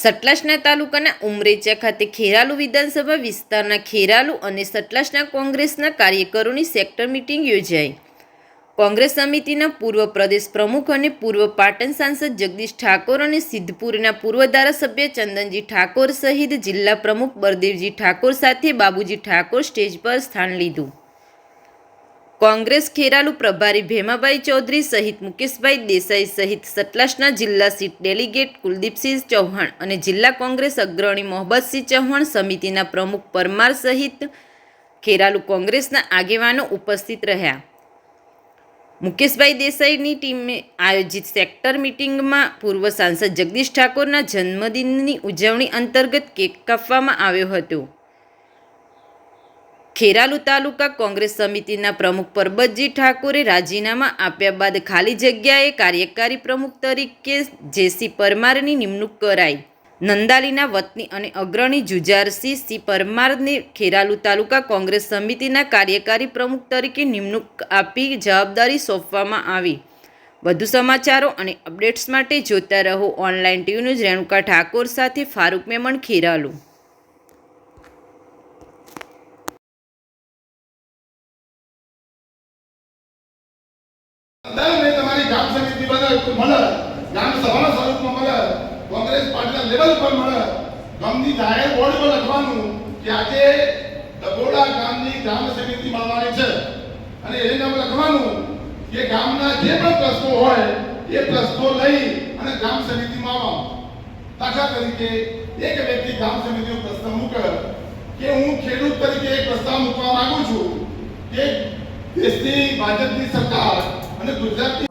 સતલાસના તાલુકાના ઉમરેચા ખાતે ખેરાલુ વિધાનસભા વિસ્તારના ખેરાલુ અને સતલાસના કોંગ્રેસના કાર્યકરોની સેક્ટર મીટિંગ યોજાઈ. કોંગ્રેસ સમિતિના પૂર્વ પ્રદેશ પ્રમુખ અને પૂર્વ પાટણ સાંસદ જગદીશ ઠાકોર અને સિદ્ધપુરના પૂર્વ ધારાસભ્ય ચંદનજી ઠાકોર સહિત જિલ્લા પ્રમુખ બળદેવજી ઠાકોર સાથે બાબુજી ઠાકોર સ્ટેજ પર સ્થાન લીધું. કોંગ્રેસ ખેરાલુ પ્રભારી ભેમાભાઈ ચૌધરી સહિત મુકેશભાઈ દેસાઈ સહિત સતલાસના જિલ્લા સીટ ડેલિગેટ કુલદીપસિંહ ચૌહાણ અને જિલ્લા કોંગ્રેસ અગ્રણી મોહબ્બતસિંહ ચૌહાણ, સમિતિના પ્રમુખ પરમાર સહિત ખેરાલુ કોંગ્રેસના આગેવાનો ઉપસ્થિત રહ્યા. મુકેશભાઈ દેસાઈની ટીમે આયોજિત સેક્ટર મીટિંગમાં પૂર્વ સાંસદ જગદીશ ઠાકોરના જન્મદિનની ઉજવણી અંતર્ગત કેક કાપવામાં આવ્યો હતો. ખેરાલુ તાલુકા કોંગ્રેસ સમિતિના પ્રમુખ પરબતજી ઠાકોરે રાજીનામા આપ્યા બાદ ખાલી જગ્યાએ કાર્યકારી પ્રમુખ તરીકે જેસી પરમારની નિમણૂક કરાઈ. નંદાલીના વતની અને અગ્રણી જુજારસિંહ સી પરમારને ખેરાલુ તાલુકા કોંગ્રેસ સમિતિના કાર્યકારી પ્રમુખ તરીકે નિમણૂક આપી જવાબદારી સોંપવામાં આવી. વધુ સમાચારો અને અપડેટ્સ માટે જોતા રહો online TV news. Renuka Thakor સાથે ફારૂક મેમણ, ખેરાલુ. તમારી ગામ સમિતિ મળે, ગામ સભાના સ્વરૂપમાં મળે, કોંગ્રેસ પાર્ટીના લેવલ પર મળે, ગામની જાહેર બોર્ડ પર લખવાનું કે આજે ડબોડા ગામની ગ્રામ સમિતિ મળવાની છે અને એ નામ લખવાનું કે ગામના જે પણ પ્રશ્નો હોય એ પ્રશ્નો લઈ અને ગ્રામ સમિતિમાં આવવાનું. દાખલા તરીકે એક વ્યક્તિ ગ્રામ સમિતિનો પ્રશ્ન મૂકે કે હું ખેડૂત તરીકે એક પ્રસ્તાવ મૂકવા માંગુ છું કે દેશની ભાજપની સરકાર અને ગુજરાતની